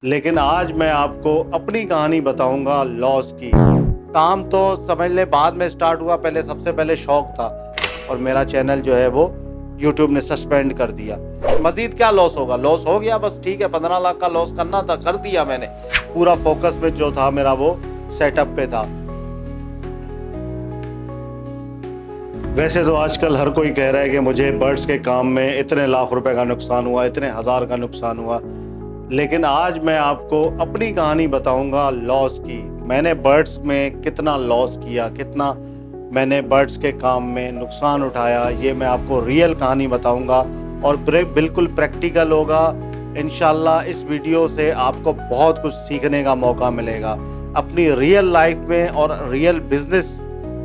लेकिन आज मैं आपको अपनी कहानी बताऊंगा लॉस की। काम तो समझ ले बाद में स्टार्ट हुआ, पहले सबसे पहले शौक था और मेरा चैनल जो है वो यूट्यूब ने सस्पेंड कर दिया। मजीद क्या लॉस होगा, लॉस हो गया बस, ठीक है। 15 लाख का लॉस करना था, कर दिया मैंने। पूरा फोकस में जो था मेरा वो सेटअप पे था। वैसे तो आजकल हर कोई कह रहा है कि मुझे बर्ड्स के काम में इतने लाख रुपए का नुकसान हुआ, इतने हज़ार का नुकसान हुआ, लेकिन आज मैं आपको अपनी कहानी बताऊंगा लॉस की। मैंने बर्ड्स में कितना लॉस किया, कितना मैंने बर्ड्स के काम में नुकसान उठाया, ये मैं आपको रियल कहानी बताऊंगा और बिल्कुल प्रैक्टिकल होगा। इंशाल्लाह इस वीडियो से आपको बहुत कुछ सीखने का मौका मिलेगा अपनी रियल लाइफ में, और रियल बिजनेस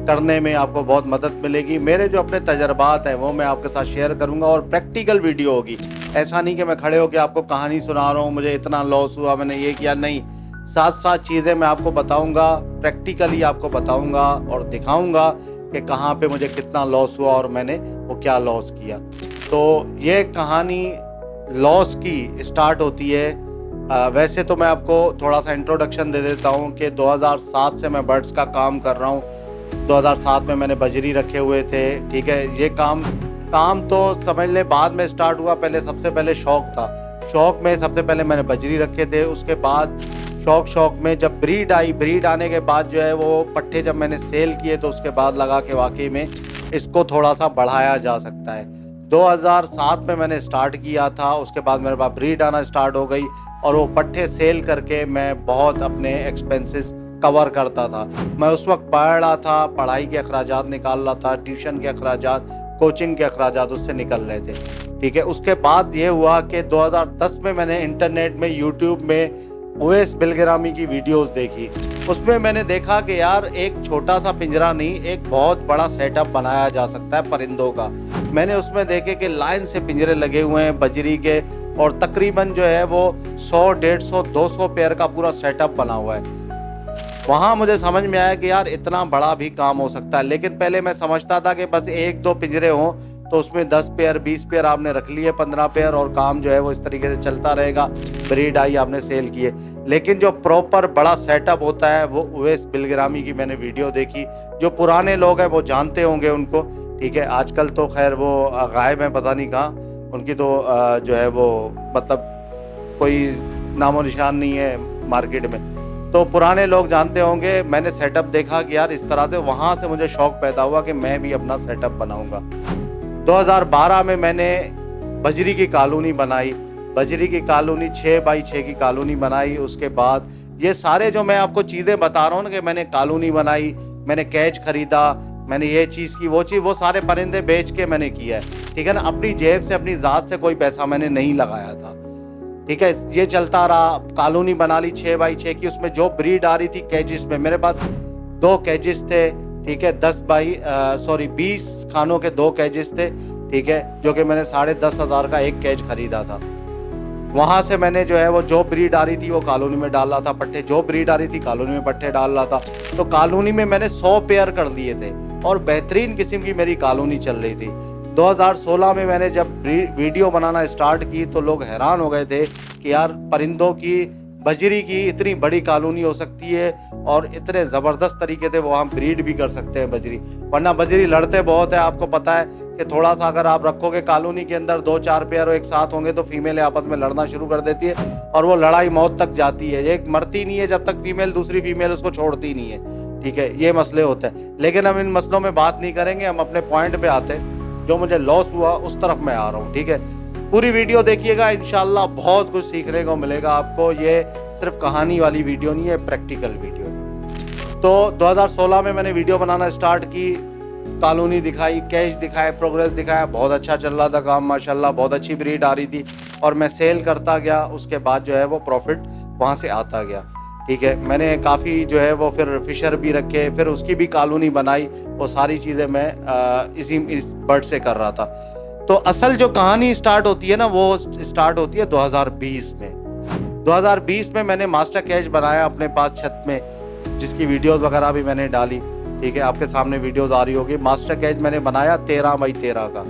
करने में आपको बहुत मदद मिलेगी। मेरे जो अपने तजर्बात हैं वो मैं आपके साथ शेयर करूंगा और प्रैक्टिकल वीडियो होगी। ऐसा नहीं कि मैं खड़े होकर आपको कहानी सुना रहा हूँ, मुझे इतना लॉस हुआ, मैंने ये किया, नहीं। साथ साथ चीज़ें मैं आपको बताऊंगा, प्रैक्टिकली आपको बताऊंगा और दिखाऊंगा कि कहाँ पे मुझे कितना लॉस हुआ और मैंने वो क्या लॉस किया। तो ये कहानी लॉस की स्टार्ट होती है। वैसे तो मैं आपको थोड़ा सा इंट्रोडक्शन दे देता हूँ कि 2007 से मैं बर्ड्स का काम कर रहा हूँ। 2007 में मैंने बजरी रखे हुए थे, ठीक है। ये काम तो समझ ले बाद में स्टार्ट हुआ, पहले सबसे पहले शौक था। शौक में सबसे पहले मैंने बजरी रखे थे, उसके बाद शौक में जब ब्रीड आई, ब्रीड आने के बाद जो है वो पट्टे जब मैंने सेल किए तो उसके बाद लगा के वाकई में इसको थोड़ा सा बढ़ाया जा सकता है। 2007 में मैंने स्टार्ट किया था, उसके बाद मेरे पास ब्रीड आना स्टार्ट हो गई और वो पट्टे सेल करके मैं बहुत अपने एक्सपेंसेस कवर करता था। मैं उस वक्त पढ़ रहा था, पढ़ाई के अखराजात निकाल रहा था, ट्यूशन के अखराजात, कोचिंग के अखराजात उससे निकल रहे थे, ठीक है। उसके बाद ये हुआ कि 2010 में मैंने इंटरनेट में, यूट्यूब में ओवैस बिलग्रामी की वीडियोस देखी। उसमें मैंने देखा कि यार एक छोटा सा पिंजरा नहीं, एक बहुत बड़ा सेटअप बनाया जा सकता है परिंदों का। मैंने उसमें देखे कि लाइन से पिंजरे लगे हुए हैं बजरी के, और तकरीबन जो है वो 100, 150, 200 पेयर का पूरा सेटअप बना हुआ है। वहाँ मुझे समझ में आया कि यार इतना बड़ा भी काम हो सकता है। लेकिन पहले मैं समझता था कि बस 1-2 पिंजरे हों तो उसमें 10 पेयर, 20 पेयर आपने रख लिए, 15 पेयर, और काम जो है वो इस तरीके से चलता रहेगा। ब्रीड आई, आपने सेल किए। लेकिन जो प्रॉपर बड़ा सेटअप होता है वो ओवैस बिलग्रामी की मैंने वीडियो देखी। जो पुराने लोग हैं वो जानते होंगे उनको, ठीक है। आजकल तो खैर वो गायब हैं, पता नहीं कहाँ उनकी तो जो है वो मतलब कोई नामो निशान नहीं है मार्केट में। तो पुराने लोग जानते होंगे। मैंने सेटअप देखा कि यार इस तरह से, वहाँ से मुझे शौक पैदा हुआ कि मैं भी अपना सेटअप बनाऊंगा। 2012 में मैंने बजरी की कॉलोनी बनाई। बजरी की कॉलोनी 6x6 की कॉलोनी बनाई। उसके बाद ये सारे जो मैं आपको चीज़ें बता रहा हूँ ना कि मैंने कॉलोनी बनाई, मैंने कैच खरीदा, मैंने ये चीज़ की, वो चीज़, वो सारे परिंदे बेच के मैंने किया है, ठीक है ना। अपनी जेब से, अपनी ज़ात से कोई पैसा मैंने नहीं लगाया था, ठीक है। ये चलता रहा। कॉलोनी बना ली 6x6 की। उसमें जो ब्रीड आ रही थी कैजिस में, मेरे पास 2 कैजिस थे, ठीक है। 20 खानों के 2 कैजिस थे, ठीक है, जो कि मैंने 10,500 का एक कैज खरीदा था। वहाँ से मैंने जो है वो जो ब्रीड आ रही थी वो कॉलोनी में डाल रहा था पट्टे, जो ब्रीड आ रही थी कॉलोनी में पट्टे डाल रहा था। तो कॉलोनी में मैंने 100 पेयर कर दिए थे और बेहतरीन किस्म की मेरी कॉलोनी चल रही थी। 2016 में मैंने जब वीडियो बनाना स्टार्ट की तो लोग हैरान हो गए थे कि यार परिंदों की, बजरी की इतनी बड़ी कॉलोनी हो सकती है और इतने ज़बरदस्त तरीके से वो हम ब्रीड भी कर सकते हैं बजरी। वरना बजरी लड़ते बहुत है, आपको पता है कि थोड़ा सा अगर आप रखोगे कॉलोनी के अंदर 2-4 पेयर एक साथ होंगे तो फीमेल आपस में लड़ना शुरू कर देती है और वो लड़ाई मौत तक जाती है। एक मरती नहीं है जब तक फीमेल दूसरी फीमेल उसको छोड़ती नहीं है, ठीक है। ये मसले होते हैं, लेकिन हम इन मसलों में बात नहीं करेंगे, हम अपने पॉइंट पे आते हैं। जो मुझे लॉस हुआ उस तरफ मैं आ रहा हूँ, ठीक है। पूरी वीडियो देखिएगा, इंशाल्लाह बहुत कुछ सीखने को मिलेगा आपको। ये सिर्फ कहानी वाली वीडियो नहीं है, प्रैक्टिकल वीडियो है। तो 2016 में मैंने वीडियो बनाना स्टार्ट की, कॉलोनी दिखाई, कैश दिखाए, प्रोग्रेस दिखाया, बहुत अच्छा चल रहा था काम माशाल्लाह, बहुत अच्छी ब्रीड आ रही थी और मैं सेल करता गया। उसके बाद जो है वो प्रॉफिट वहाँ से आता गया, ठीक है। मैंने काफ़ी जो है वो फिर फिशर भी रखे, फिर उसकी भी कॉलोनी बनाई। वो सारी चीज़ें मैं इस बर्ड से कर रहा था। तो असल जो कहानी स्टार्ट होती है ना वो स्टार्ट होती है 2020 में। 2020 में मैंने मास्टर कैच बनाया अपने पास छत में, जिसकी वीडियोस वगैरह भी मैंने डाली, ठीक है। आपके सामने वीडियोस आ रही होगी। मास्टर कैच मैंने बनाया 13x13 का।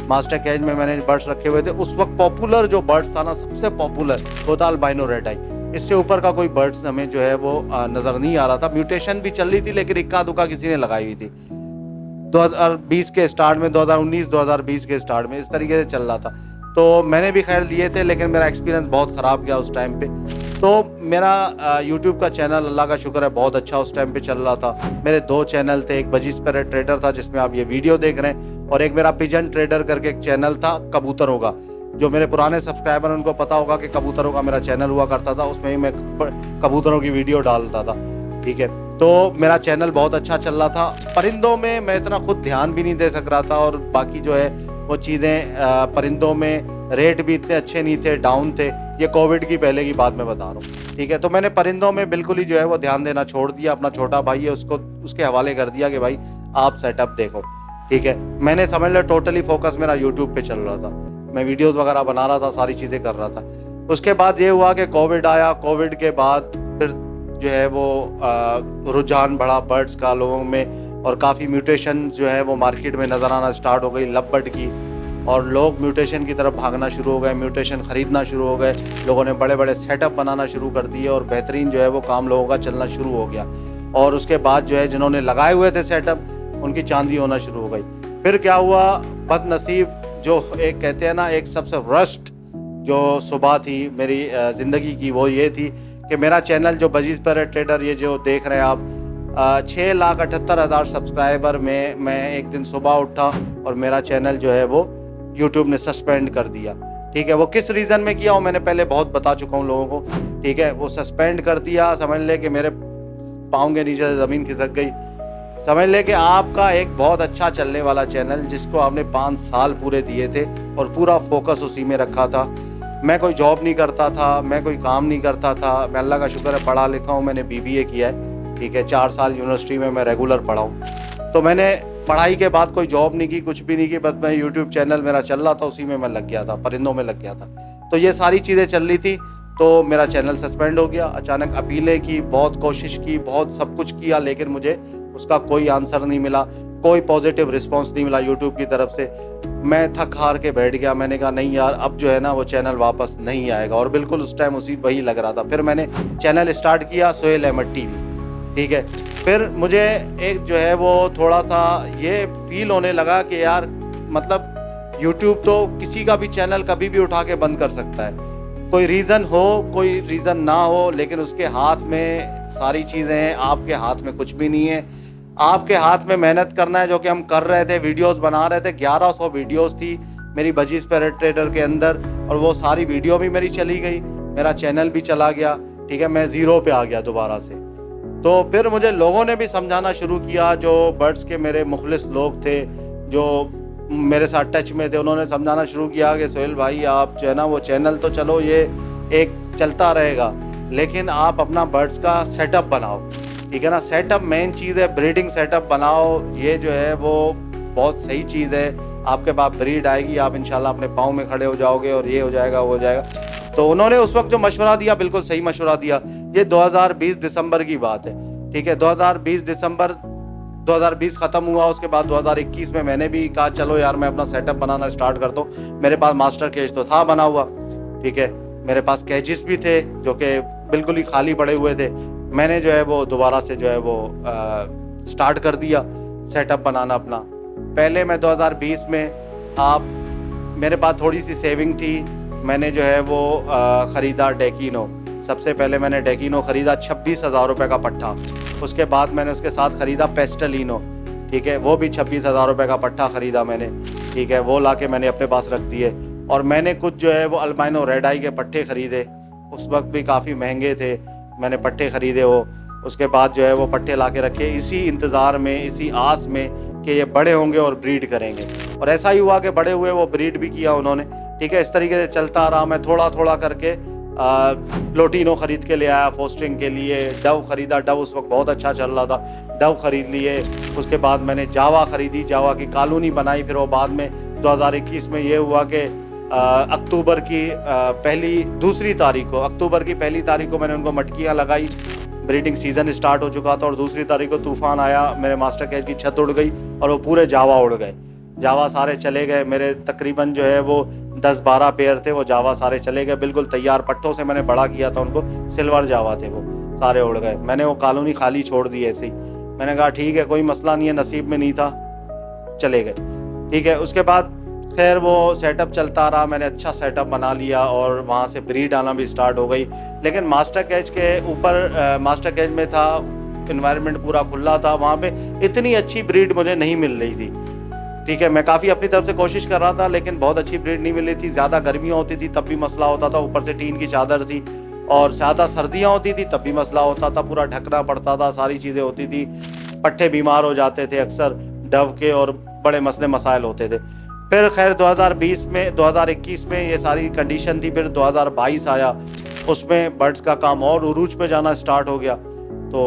मास्टर कैच में मैंने बर्ड्स रखे हुए थे। उस वक्त पॉपुलर जो बर्ड्स था ना, सबसे पॉपुलर वो था अल्बाइनो रेड आई। इससे ऊपर का कोई बर्ड्स हमें जो है वो नज़र नहीं आ रहा था। म्यूटेशन भी चल रही थी लेकिन इक्का दुक्का किसी ने लगाई हुई थी 2020 के स्टार्ट में, 2019-2020 के स्टार्ट में इस तरीके से चल रहा था। तो मैंने भी खैर लिए थे लेकिन मेरा एक्सपीरियंस बहुत ख़राब गया उस टाइम पे। तो मेरा यूट्यूब का चैनल अल्लाह का शुक्र है बहुत अच्छा उस टाइम पे चल रहा था। मेरे 2 चैनल थे, एक बजी स्पिरिट ट्रेडर था जिसमें आप ये वीडियो देख रहे हैं, और एक मेरा पिजन ट्रेडर करके एक चैनल था कबूतरों का। जो मेरे पुराने सब्सक्राइबर उनको पता होगा कि कबूतरों का मेरा चैनल हुआ करता था, उसमें ही मैं कबूतरों की वीडियो डालता था। ठीक है, तो मेरा चैनल बहुत अच्छा चल रहा था। परिंदों में मैं इतना खुद ध्यान भी नहीं दे सक रहा था, और बाकी जो है वो चीज़ें परिंदों में रेट भी इतने अच्छे नहीं थे, डाउन थे। ये कोविड की पहले की बात मैं बता रहा हूँ। ठीक है, तो मैंने परिंदों में बिल्कुल ही जो है वो ध्यान देना छोड़ दिया। अपना छोटा भाई है उसको उसके हवाले कर दिया कि भाई आप सेटअप देखो। ठीक है, मैंने समझ लो टोटली फोकस मेरा यूट्यूब पे चल रहा था। मैं वीडियोस वगैरह बना रहा था, सारी चीज़ें कर रहा था। उसके बाद ये हुआ कि कोविड आया। कोविड के बाद फिर जो है वो रुझान बढ़ा बर्ड्स का लोगों में, और काफ़ी म्यूटेशन जो है वो मार्केट में नज़र आना स्टार्ट हो गई लव की, और लोग म्यूटेशन की तरफ भागना शुरू हो गए, म्यूटेशन ख़रीदना शुरू हो गए। लोगों ने बड़े बड़े सेटअप बनाना शुरू कर दिए और बेहतरीन जो है वो काम लोगों का चलना शुरू हो गया। और उसके बाद जो है जिन्होंने लगाए हुए थे सेटअप उनकी चांदी होना शुरू हो गई। फिर क्या हुआ, बदनसीब जो एक कहते हैं ना, एक सबसे वर्स्ट जो सुबह थी मेरी ज़िंदगी की, वो ये थी कि मेरा चैनल जो बजी स्पिरिट ट्रेडर ये जो देख रहे हैं आप, 6,78,000 सब्सक्राइबर में मैं एक दिन सुबह उठा और मेरा चैनल जो है वो यूट्यूब ने सस्पेंड कर दिया। ठीक है, वो किस रीज़न में किया वो मैंने पहले बहुत बता चुका हूँ लोगों को। ठीक है, वो सस्पेंड कर दिया, समझ ले कि मेरे पाँव के नीचे से ज़मीन खिसक गई। समझ ले कि आपका एक बहुत अच्छा चलने वाला चैनल जिसको आपने 5 साल पूरे दिए थे और पूरा फोकस उसी में रखा था। मैं कोई जॉब नहीं करता था, मैं कोई काम नहीं करता था। मैं अल्लाह का शुक्र है पढ़ा लिखा हूँ, मैंने BBA किया है। ठीक है, 4 साल यूनिवर्सिटी में मैं रेगुलर पढ़ा हूँ। तो मैंने पढ़ाई के बाद कोई जॉब नहीं की, कुछ भी नहीं की, बस मैं यूट्यूब चैनल मेरा चल रहा था, उसी में मैं लग गया था, परिंदों में लग गया था। तो ये सारी चीज़ें चल रही थी, तो मेरा चैनल सस्पेंड हो गया। अचानक अपीलें की, बहुत कोशिश की, बहुत सब कुछ किया, लेकिन मुझे उसका कोई आंसर नहीं मिला, कोई पॉजिटिव रिस्पांस नहीं मिला यूट्यूब की तरफ से। मैं थक हार के बैठ गया। मैंने कहा नहीं यार, अब जो है ना वो चैनल वापस नहीं आएगा, और बिल्कुल उस टाइम वही लग रहा था। फिर मैंने चैनल स्टार्ट किया सोहेल अहमद टीवी। ठीक है, फिर मुझे एक जो है वो थोड़ा सा ये फील होने लगा कि यार मतलब यूट्यूब तो किसी का भी चैनल कभी भी उठा के बंद कर सकता है, कोई रीज़न हो कोई रीज़न ना हो, लेकिन उसके हाथ में सारी चीज़ें हैं, आपके हाथ में कुछ भी नहीं है। आपके हाथ में मेहनत करना है, जो कि हम कर रहे थे, वीडियोस बना रहे थे। 1100 वीडियोस थी मेरी बजी स्पिरिट ट्रेडर के अंदर, और वो सारी वीडियो भी मेरी चली गई, मेरा चैनल भी चला गया। ठीक है, मैं ज़ीरो पे आ गया दोबारा से। तो फिर मुझे लोगों ने भी समझाना शुरू किया, जो बर्ड्स के मेरे मुखलिस लोग थे जो मेरे साथ टच में थे, उन्होंने समझाना शुरू किया कि सोहेल भाई आप जो है ना वो चैनल तो चलो ये एक चलता रहेगा, लेकिन आप अपना बर्ड्स का सेटअप बनाओ। ठीक है ना, सेटअप मेन चीज़ है, ब्रीडिंग सेटअप बनाओ। ये जो है वो बहुत सही चीज़ है, आपके पास ब्रीड आएगी, आप इंशाल्लाह अपने पाँव में खड़े हो जाओगे और ये हो जाएगा वो हो जाएगा। तो उन्होंने उस वक्त जो मशवरा दिया बिल्कुल सही मशवरा दिया। ये 2020 दिसंबर की बात है। ठीक है, 2020 दिसंबर 2020 ख़त्म हुआ, उसके बाद 2021 में मैंने भी कहा चलो यार मैं अपना सेटअप बनाना स्टार्ट करता हूँ। मेरे पास मास्टर केज तो था बना हुआ। ठीक है, मेरे पास केजेस भी थे जो कि बिल्कुल ही खाली पड़े हुए थे। मैंने जो है वो दोबारा से जो है वो स्टार्ट कर दिया सेटअप बनाना अपना। पहले मैं 2020 में मेरे पास थोड़ी सी सेविंग थी, मैंने जो है वो ख़रीदा डेकिनो। सबसे पहले मैंने डेकिनो ख़रीदा 26,000 रुपये का पट्टा। उसके बाद मैंने उसके साथ ख़रीदा पेस्टलिनो। ठीक है, वो भी 26,000 रुपये का पट्टा ख़रीदा मैंने। ठीक है, वो लाके मैंने अपने पास रख दिए। और मैंने कुछ जो है वो अल्बाइनो रेड आई के पट्टे ख़रीदे, उस वक्त भी काफ़ी महंगे थे, मैंने पट्टे ख़रीदे वो। उसके बाद जो है वो पट्टे ला के रखे, इसी इंतज़ार में, इसी आस में कि ये बड़े होंगे और ब्रीड करेंगे। और ऐसा ही हुआ कि बड़े हुए, वो ब्रीड भी किया उन्होंने। ठीक है, इस तरीके से चलता रहा। मैं थोड़ा थोड़ा करके प्लोटिनो ख़रीद के ले आया फोस्टरिंग के लिए। डव ख़रीदा, डव उस वक्त बहुत अच्छा चल रहा था, डव ख़रीद लिए। उसके बाद मैंने जावा ख़रीदी, जावा की कॉलोनी बनाई। फिर वो बाद में 2021 में ये हुआ कि अक्टूबर की दूसरी तारीख को मैंने उनको मटकियाँ लगाई। ब्रीडिंग सीज़न स्टार्ट हो चुका था और दूसरी तारीख को तूफ़ान आया, मेरे मास्टर केज की छत उड़ गई और वो पूरे जावा उड़ गए। जावा सारे चले गए मेरे। तकरीबन जो है वो 10-12 पेयर थे, वो जावा सारे चले गए, बिल्कुल तैयार पट्टों से मैंने बड़ा किया था उनको, सिल्वर जावा थे वो, सारे उड़ गए। मैंने वो कॉलोनी खाली छोड़ दी ऐसे ही। मैंने कहा ठीक है, कोई मसला नहीं है, नसीब में नहीं था, चले गए। ठीक है, उसके बाद खैर वो सेटअप चलता रहा, मैंने अच्छा सेटअप बना लिया और वहाँ से ब्रीड आना भी स्टार्ट हो गई। लेकिन मास्टर कैच के ऊपर, मास्टर कैच में था, इन्वायरमेंट पूरा खुला था, वहाँ पे इतनी अच्छी ब्रीड मुझे नहीं मिल रही थी। ठीक है, मैं काफ़ी अपनी तरफ से कोशिश कर रहा था, लेकिन बहुत अच्छी ब्रीड नहीं मिल रही थी। ज़्यादा गर्मियाँ होती थी तब भी मसला होता था, ऊपर से टीन की चादर थी, और ज़्यादा सर्दियाँ होती थी तब भी मसला होता था, पूरा ढकना पड़ता था, सारी चीज़ें होती थी, पट्ठे बीमार हो जाते थे अक्सर डव के, और बड़े मसले मसाइल होते थे। फिर खैर 2021 में ये सारी कंडीशन थी। फिर 2022 आया, उसमें बर्ड्स का काम और उरूज पे जाना स्टार्ट हो गया। तो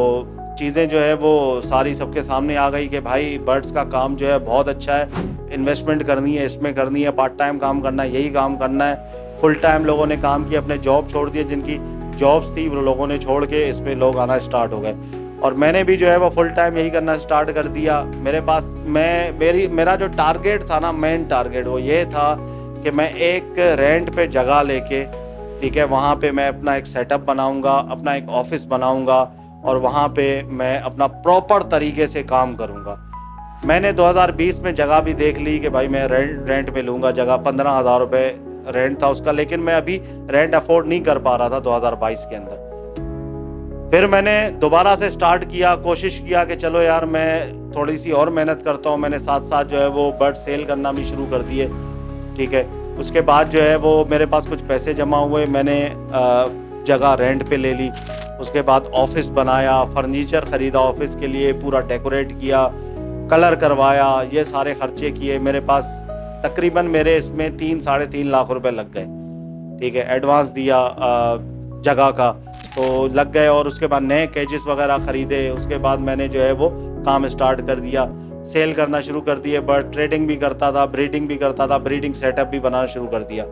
चीज़ें जो है वो सारी सबके सामने आ गई कि भाई बर्ड्स का काम जो है बहुत अच्छा है, इन्वेस्टमेंट करनी है, इसमें करनी है, पार्ट टाइम काम करना है, यही काम करना है। फुल टाइम लोगों ने काम किया, अपने जॉब छोड़ दिए, जिनकी जॉब्स थी वो लोगों ने छोड़ के इसमें लोग आना स्टार्ट हो गए। और मैंने भी जो है वो फुल टाइम यही करना स्टार्ट कर दिया। मेरे पास मेरा जो टारगेट था ना, मेन टारगेट वो ये था कि मैं एक रेंट पे जगह लेके, ठीक है, वहाँ पे मैं अपना एक सेटअप बनाऊँगा, अपना एक ऑफिस बनाऊँगा, और वहाँ पे मैं अपना प्रॉपर तरीके से काम करूँगा। मैंने 2020 में जगह भी देख ली कि भाई मैं रेंट पे लूँगा जगह, 15,000 रुपये रेंट था उसका, लेकिन मैं अभी रेंट अफोर्ड नहीं कर पा रहा था 2022 के अंदर। फिर मैंने दोबारा से स्टार्ट किया, कोशिश किया कि चलो यार मैं थोड़ी सी और मेहनत करता हूँ। मैंने साथ साथ जो है वो बर्ड सेल करना भी शुरू कर दिए। ठीक है, उसके बाद जो है वो मेरे पास कुछ पैसे जमा हुए, मैंने जगह रेंट पे ले ली। उसके बाद ऑफिस बनाया, फर्नीचर ख़रीदा ऑफिस के लिए, पूरा डेकोरेट किया, कलर करवाया, ये सारे खर्चे किए। मेरे पास तकरीबन मेरे इसमें 3-3.5 लाख रुपए लग गए। ठीक है, एडवांस दिया जगह का तो लग गए, और उसके बाद नए केजेस वगैरह ख़रीदे। उसके बाद मैंने जो है वो काम स्टार्ट कर दिया, सेल करना शुरू कर दिए। बर्ड ट्रेडिंग भी करता था, ब्रीडिंग भी करता था, ब्रीडिंग सेटअप भी बनाना शुरू कर दिया।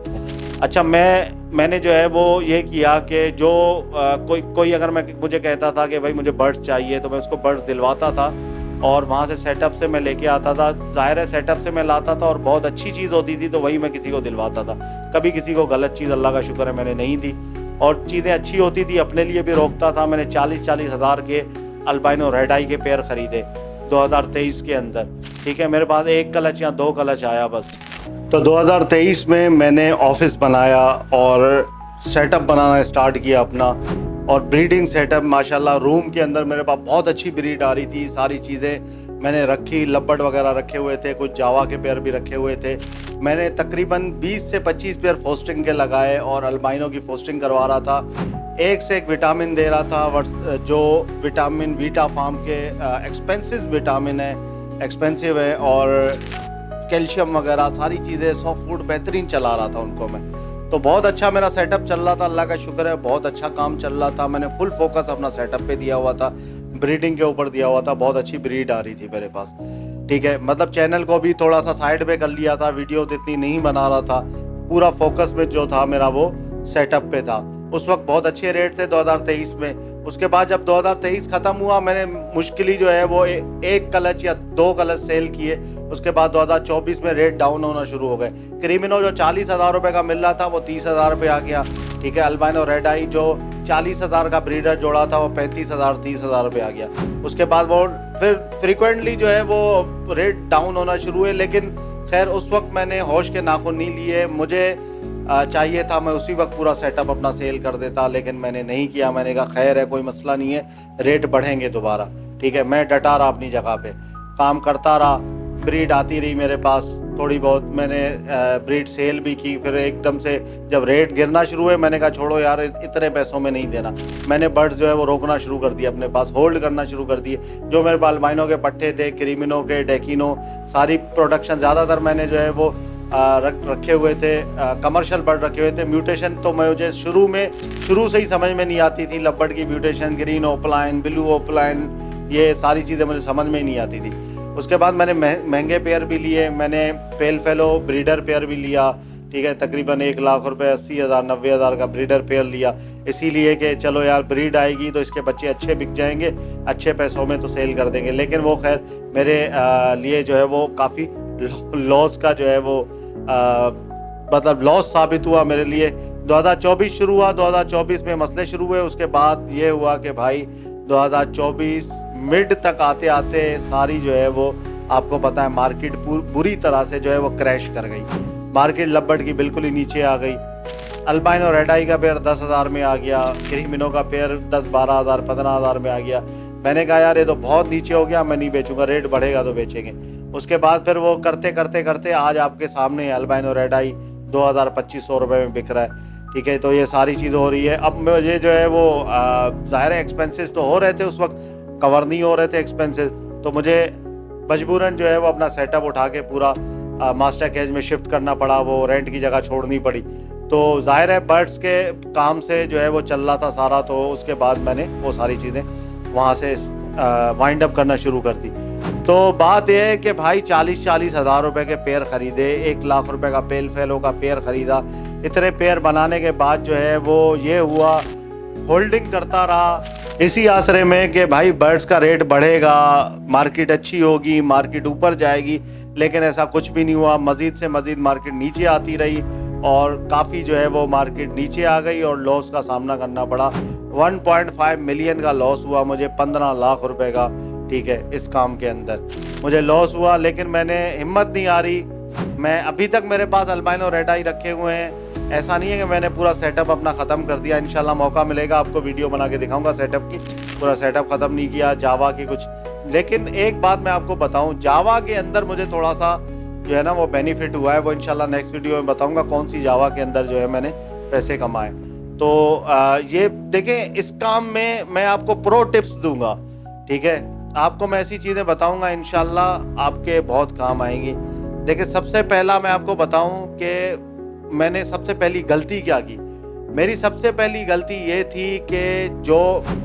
अच्छा, मैंने जो है वो ये किया कि जो कोई अगर मुझे कहता था कि भाई मुझे बर्ड्स चाहिए, तो मैं उसको बर्ड्स दिलवाता था, और वहाँ से सेटअप से मैं लेके आता था। ज़ाहिर है सेटअप से मैं लाता था और बहुत अच्छी चीज़ होती थी तो वही मैं किसी को दिलवाता था। कभी किसी को गलत चीज़, अल्लाह का शुक्र है, मैंने नहीं दी, और चीज़ें अच्छी होती थी अपने लिए भी रोकता था। मैंने 40-40 हज़ार के अल्बाइनो रेड आई के पेयर ख़रीदे 2023 के अंदर। ठीक है, मेरे पास 1 क्लच या 2 क्लच आया बस। तो 2023 में मैंने ऑफिस बनाया और सेटअप बनाना स्टार्ट किया अपना, और ब्रीडिंग सेटअप माशाल्लाह रूम के अंदर मेरे पास बहुत अच्छी ब्रीड आ रही थी। सारी चीज़ें मैंने रखी, लब्बर्ड वगैरह रखे हुए थे, कुछ जावा के पेयर भी रखे हुए थे। मैंने तकरीबन 20 से 25 पेयर फोस्टिंग के लगाए और अल्बाइनो की फोस्टिंग करवा रहा था। एक से एक विटामिन दे रहा था, जो विटामिन वीटा फार्म के एक्सपेंसिव विटामिन है, एक्सपेंसिव है, और कैल्शियम वगैरह सारी चीज़ें, सॉफ्ट फूड बेहतरीन चला रहा था उनको मैं। तो बहुत अच्छा मेरा सेटअप चल रहा था, अल्लाह का शुक्र है, बहुत अच्छा काम चल रहा था। मैंने फुल फोकस अपना सेटअप पे दिया हुआ था, ब्रीडिंग के ऊपर दिया हुआ था, बहुत अच्छी ब्रीड आ रही थी मेरे पास। ठीक है, मतलब चैनल को भी थोड़ा सा साइड पे कर लिया था, वीडियो इतनी नहीं बना रहा था, पूरा फोकस में जो था मेरा वो सेटअप पे था। उस वक्त बहुत अच्छे रेट थे 2023 में। उसके बाद जब 2023 ख़त्म हुआ, मैंने मुश्किल ही जो है वो 1 क्लच या 2 क्लच सेल किए। उसके बाद 2024 में रेट डाउन होना शुरू हो गए। क्रीमिनो जो 40,000 रुपये का मिल रहा था वो 30,000 रुपये आ गया। ठीक है, अल्बाइनो रेड आई जो 40,000 का ब्रीडर जोड़ा था वो 35,000 30,000 रुपये आ गया। उसके बाद वो फिर फ्रिक्वेंटली जो है वो रेट डाउन होना शुरू हुए, लेकिन खैर उस वक्त मैंने होश के नाखून नहीं लिए। मुझे चाहिए था मैं उसी वक्त पूरा सेटअप अपना सेल कर देता, लेकिन मैंने नहीं किया। मैंने कहा खैर है, कोई मसला नहीं है, रेट बढ़ेंगे दोबारा। ठीक है, मैं डटा रहा अपनी जगह पे, काम करता रहा, ब्रीड आती रही मेरे पास थोड़ी बहुत, मैंने ब्रीड सेल भी की। फिर एकदम से जब रेट गिरना शुरू हुए, मैंने कहा छोड़ो यार, इतने पैसों में नहीं देना। मैंने बर्ड्स जो है वो रोकना शुरू कर दिया, अपने पास होल्ड करना शुरू कर दिए। जो मेरे पास अल्बाइनो के पट्टे थे, क्रीमिनो के, डेकिनो, सारी प्रोडक्शन ज़्यादातर मैंने जो है वो रखे हुए थे, कमर्शियल बर्ड रखे हुए थे। म्यूटेशन तो मुझे शुरू से ही समझ में नहीं आती थी। लब्बर्ड की mutation, green opaline, blue opaline, ये सारी चीज़ें मुझे समझ में ही नहीं आती थी। उसके बाद मैंने महंगे पेयर भी लिए, मैंने पेल फेलो ब्रीडर पेयर भी लिया। ठीक है, तकरीबन 1 लाख रुपए, 80,000 90,000 का ब्रीडर पेयर लिया, इसीलिए कि चलो यार ब्रीड आएगी तो इसके बच्चे अच्छे बिक जाएंगे, अच्छे पैसों में तो सेल कर देंगे। लेकिन वो खैर मेरे लिए जो है वो काफ़ी लॉस का जो है वो मतलब लॉस साबित हुआ मेरे लिए। 2024 शुरू हुआ, 2024 में मसले शुरू हुए। उसके बाद ये हुआ कि भाई 2024 मिड तक आते आते सारी जो है वो आपको पता है मार्केट बुरी तरह से जो है वो क्रैश कर गई। मार्केट लब्बड़ की बिल्कुल ही नीचे आ गई। अल्बाइनो रेड आई का पेयर 10,000 में आ गया, क्रीमिनो का पेयर 10-12 हज़ार 15 हज़ार में आ गया। मैंने कहा यार ये तो बहुत नीचे हो गया, मैं नहीं बेचूंगा, रेट बढ़ेगा तो बेचेंगे। उसके बाद फिर वो करते करते करते आज आपके सामने अल्बाइनो रेड आई 2,000-2,500 रुपये में बिक रहा है। ठीक है, तो ये सारी चीज़ें हो रही है। अब मुझे जो है वो ज़ाहिर एक्सपेंसेस तो हो रहे थे, उस वक्त कवर नहीं हो रहे थे एक्सपेंसेस, तो मुझे मजबूरन जो है वो अपना सेटअप उठा के पूरा मास्टर कैज में शिफ्ट करना पड़ा, वो रेंट की जगह छोड़नी पड़ी। तो जाहिर है बर्ड्स के काम से जो है वो चल रहा था सारा, तो उसके बाद मैंने वो सारी चीज़ें वहाँ से वाइंड अप करना शुरू कर दी। तो बात यह है कि भाई 40-40 हज़ार रुपये के पेयर ख़रीदे, 1 लाख रुपए का पेल फेलो का पेयर ख़रीदा। इतने पेयर बनाने के बाद जो है वो ये हुआ, होल्डिंग करता रहा इसी आसरे में कि भाई बर्ड्स का रेट बढ़ेगा, मार्केट अच्छी होगी, मार्केट ऊपर जाएगी। लेकिन ऐसा कुछ भी नहीं हुआ, मज़ीद से मज़ीद मार्केट नीचे आती रही और काफ़ी जो है वो मार्केट नीचे आ गई और लॉस का सामना करना पड़ा। 1.5 मिलियन का लॉस हुआ मुझे, 15 लाख रुपए का। ठीक है, इस काम के अंदर मुझे लॉस हुआ, लेकिन मैंने हिम्मत नहीं आ रही। मैं अभी तक मेरे पास अल्बाइनो रेड आई रखे हुए हैं। ऐसा नहीं है कि मैंने पूरा सेटअप अपना ख़त्म कर दिया। इंशाल्लाह मौका मिलेगा आपको वीडियो बना के दिखाऊंगा सेटअप की। पूरा सेटअप ख़त्म नहीं किया, जावा की कुछ। लेकिन एक बात मैं आपको बताऊं, जावा के अंदर मुझे थोड़ा सा जो है ना वो बेनिफिट हुआ है। वो इंशाल्लाह नेक्स्ट वीडियो में बताऊंगा कौन सी जावा के अंदर जो है मैंने पैसे कमाए। तो ये देखें, इस काम में मैं आपको प्रो टिप्स दूंगा। ठीक है, आपको मैं ऐसी चीज़ें बताऊंगा इंशाल्लाह आपके बहुत काम आएंगी। देखिए, सबसे पहला मैं आपको बताऊं कि मैंने सबसे पहली गलती क्या की। मेरी सबसे पहली गलती ये थी कि जो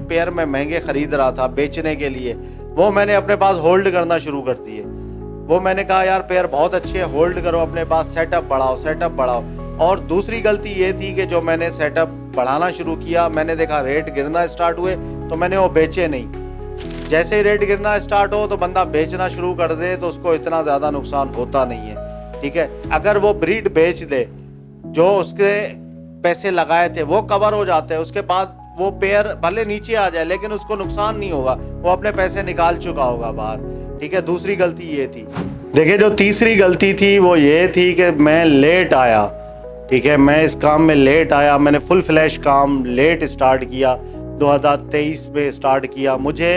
पेयर मैं महंगे ख़रीद रहा था बेचने के लिए, वो मैंने अपने पास होल्ड करना शुरू कर दिए। वो मैंने कहा यार पेयर बहुत अच्छे है, होल्ड करो अपने पास, सेटअप बढ़ाओ, सेटअप बढ़ाओ। और दूसरी गलती ये थी कि जो मैंने सेटअप बढ़ाना शुरू किया, मैंने देखा रेट गिरना स्टार्ट हुए तो मैंने वो बेचे नहीं। जैसे ही रेट गिरना स्टार्ट हो तो बंदा बेचना शुरू कर दे तो उसको इतना ज़्यादा नुकसान होता नहीं है। ठीक है, अगर वो ब्रीड बेच दे, जो उसके पैसे लगाए थे वो कवर हो जाते हैं, उसके बाद वो पेयर भले नीचे आ जाए लेकिन उसको नुकसान नहीं होगा, वो अपने पैसे निकाल चुका होगा बाहर। ठीक है, दूसरी गलती ये थी। देखिए, जो तीसरी गलती थी वो ये थी कि मैं लेट आया। ठीक है, मैं इस काम में लेट आया। मैंने फुल फ्लैश काम लेट स्टार्ट किया, 2023 में स्टार्ट किया। मुझे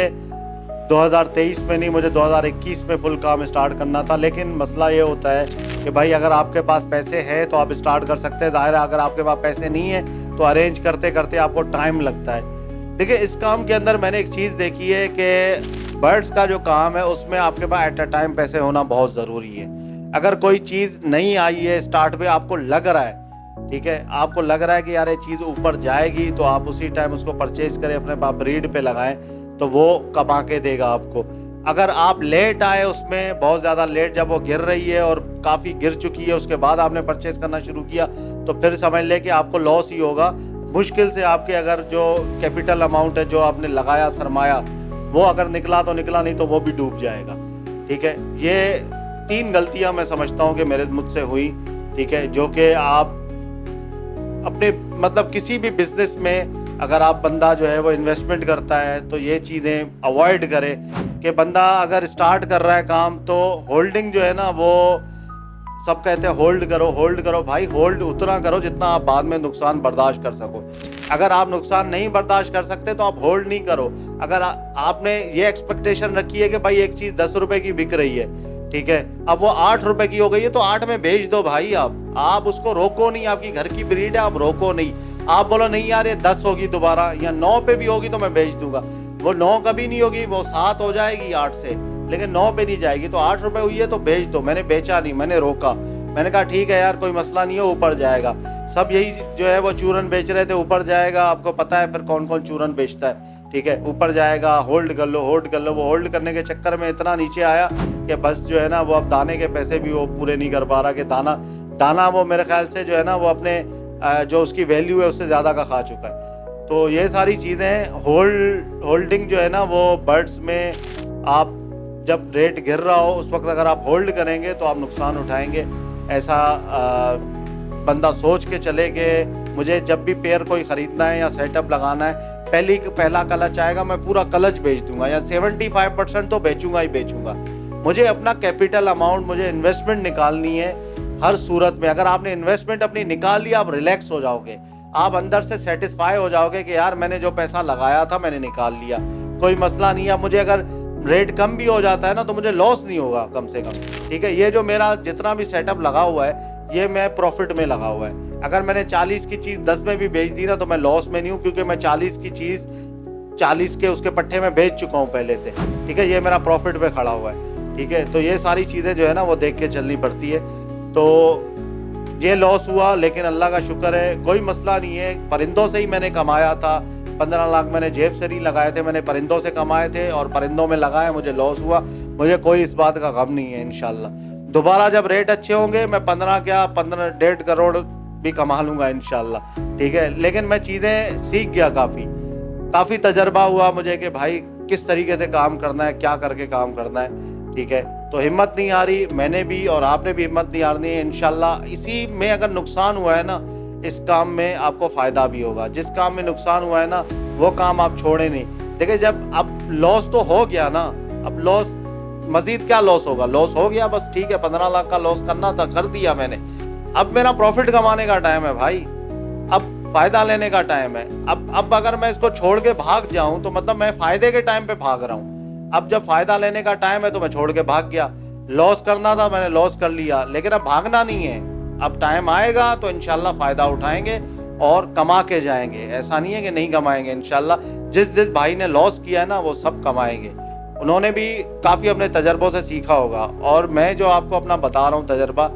2023 में नहीं, मुझे 2021 में फुल काम स्टार्ट करना था। लेकिन मसला ये होता है कि भाई अगर आपके पास पैसे हैं तो आप स्टार्ट कर सकते हैं। ज़ाहिर है अगर आपके पास पैसे नहीं है तो अरेंज करते करते आपको टाइम लगता है। देखिए, इस काम के अंदर मैंने एक चीज़ देखी है कि बर्ड्स का जो काम है उसमें आपके पास एट अ टाइम पैसे होना बहुत ज़रूरी है। अगर कोई चीज़ नहीं आई है स्टार्ट पे, आपको लग रहा है, ठीक है, आपको लग रहा है कि यार ये चीज़ ऊपर जाएगी, तो आप उसी टाइम उसको परचेज करें, अपने पास ब्रीड पे लगाएं, तो वो कमा के देगा आपको। अगर आप लेट आए उसमें, बहुत ज़्यादा लेट, जब वो गिर रही है और काफ़ी गिर चुकी है उसके बाद आपने परचेज करना शुरू किया, तो फिर समझ ले कि आपको लॉस ही होगा। मुश्किल से आपके अगर जो कैपिटल अमाउंट है, जो आपने लगाया सरमाया, वो अगर निकला तो निकला, नहीं तो वो भी डूब जाएगा। ठीक है, ये 3 गलतियां मैं समझता हूँ कि मुझसे हुई। ठीक है, जो कि आप अपने मतलब किसी भी बिजनेस में अगर आप बंदा जो है वो इन्वेस्टमेंट करता है तो ये चीज़ें अवॉइड करे कि बंदा अगर स्टार्ट कर रहा है काम तो होल्डिंग जो है ना, वो सब कहते हैं होल्ड करो, होल्ड करो। भाई होल्ड उतना करो जितना आप बाद में नुकसान बर्दाश्त कर सको। अगर आप नुकसान नहीं बर्दाश्त कर सकते तो आप होल्ड नहीं करो। अगर आपने ये एक्सपेक्टेशन रखी है कि भाई एक चीज़ 10 रुपए की बिक रही है, ठीक है, अब वो 8 रुपए की हो गई है तो 8 में बेच दो भाई। आप उसको रोको नहीं, आपकी घर की ब्रीड है, आप रोको नहीं। आप बोलो नहीं यार ये 10 होगी दोबारा या 9 पे भी होगी तो मैं बेच दूंगा, वो 9 कभी नहीं होगी, वो 7 हो जाएगी 8 से, लेकिन 9 पे नहीं जाएगी। तो 8 रुपए हुई है तो बेच दो। मैंने बेचा नहीं, मैंने रोका। मैंने कहा ठीक है यार कोई मसला नहीं है, ऊपर जाएगा। सब यही जो है वो चूरन बेच रहे थे, ऊपर जाएगा। आपको पता है फिर कौन कौन चूरन बेचता है। ठीक है, ऊपर जाएगा, होल्ड कर लो, होल्ड कर लो। वो होल्ड करने के चक्कर में इतना नीचे आया कि बस जो है ना वो अब दाने के पैसे भी वो पूरे नहीं कर पा रहा। कि दाना वो मेरे ख्याल से जो है ना वो अपने जो उसकी वैल्यू है उससे ज़्यादा का खा चुका है। तो ये सारी चीज़ें होल्डिंग जो है ना वो बर्ड्स में, आप जब रेट गिर रहा हो उस वक्त अगर आप होल्ड करेंगे तो आप नुकसान उठाएंगे। ऐसा बंदा सोच के चले कि मुझे जब भी पेयर कोई ख़रीदना है या सेटअप लगाना है, पहला क्लच आएगा मैं पूरा क्लच बेच दूंगा या 75% तो बेचूंगा ही बेचूंगा। मुझे अपना कैपिटल अमाउंट, मुझे इन्वेस्टमेंट निकालनी है हर सूरत में। अगर आपने इन्वेस्टमेंट अपनी निकाल ली, आप रिलैक्स हो जाओगे, आप अंदर से सेटिस्फाई हो जाओगे कि यार मैंने जो पैसा लगाया था मैंने निकाल लिया, कोई मसला नहीं है। मुझे अगर रेट कम भी हो जाता है ना तो मुझे लॉस नहीं होगा कम से कम, ठीक है। ये जो मेरा जितना भी सेटअप लगा हुआ है ये मैं प्रॉफिट में लगा हुआ है। अगर मैंने 40 की चीज़ 10 में भी बेच दी ना तो मैं लॉस में नहीं हूँ, क्योंकि मैं 40 की चीज़ 40 के उसके पट्टे में बेच चुका हूँ पहले से, ठीक है। ये मेरा प्रॉफिट पे खड़ा हुआ है, ठीक है। तो ये सारी चीज़ें जो है ना वो देख के चलनी पड़ती है। तो ये लॉस हुआ, लेकिन अल्लाह का शुक्र है, कोई मसला नहीं है। परिंदों से ही मैंने कमाया था, 15 लाख मैंने जेब से नहीं लगाए थे, मैंने परिंदों से कमाए थे और परिंदों में लगाए, मुझे लॉस हुआ, मुझे कोई इस बात का गम नहीं है। इंशाल्लाह दोबारा जब रेट अच्छे होंगे मैं 15.5 करोड़ भी कमा लूँगा इंशाल्लाह, ठीक है। लेकिन मैं चीज़ें सीख गया, काफ़ी तजर्बा हुआ मुझे कि भाई किस तरीके से काम करना है, क्या करके काम करना है, ठीक है। तो हिम्मत नहीं आ रही, मैंने भी और आपने भी हिम्मत नहीं हारनी है। इंशाल्लाह इसी में अगर नुकसान हुआ है ना, इस काम में आपको फ़ायदा भी होगा। जिस काम में नुकसान हुआ है ना वो काम आप छोड़े नहीं। देखिए जब अब लॉस तो हो गया ना, अब लॉस मज़ीद क्या लॉस होगा, लॉस हो गया बस, ठीक है। 15 लाख का लॉस करना था, कर दिया मैंने। अब मेरा प्रॉफिट कमाने का टाइम है भाई, अब फ़ायदा लेने का टाइम है। अब अगर मैं इसको छोड़ के भाग जाऊँ तो मतलब मैं फ़ायदे के टाइम पर भाग रहा हूँ। अब जब फ़ायदा लेने का टाइम है तो मैं छोड़ के भाग गया। लॉस करना था, मैंने लॉस कर लिया, लेकिन अब भागना नहीं है। अब टाइम आएगा तो इंशाल्लाह फ़ायदा उठाएंगे और कमा के जाएंगे। ऐसा नहीं है कि नहीं कमाएंगे इंशाल्लाह। जिस भाई ने लॉस किया है ना वो सब कमाएंगे। उन्होंने भी काफ़ी अपने तजर्बों से सीखा होगा, और मैं जो आपको अपना बता रहा हूँ तजर्बा,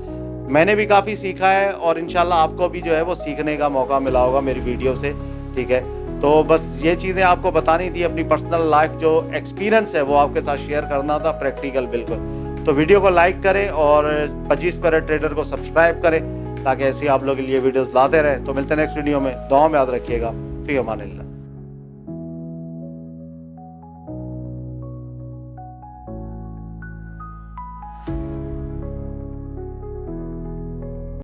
मैंने भी काफ़ी सीखा है और इंशाल्लाह आपको भी जो है वो सीखने का मौका मिला होगा मेरी वीडियो से, ठीक है। तो बस ये चीज़ें आपको बतानी थी, अपनी पर्सनल लाइफ जो एक्सपीरियंस है वो आपके साथ शेयर करना था, प्रैक्टिकल बिल्कुल। तो वीडियो को लाइक करें और 25 पैरेट ट्रेडर को सब्सक्राइब करें ताकि ऐसी आप लोगों के लिए वीडियोस लाते रहें। तो मिलते हैं नेक्स्ट वीडियो में, दुआ में याद रखिएगा। फी अमानिल्लाह।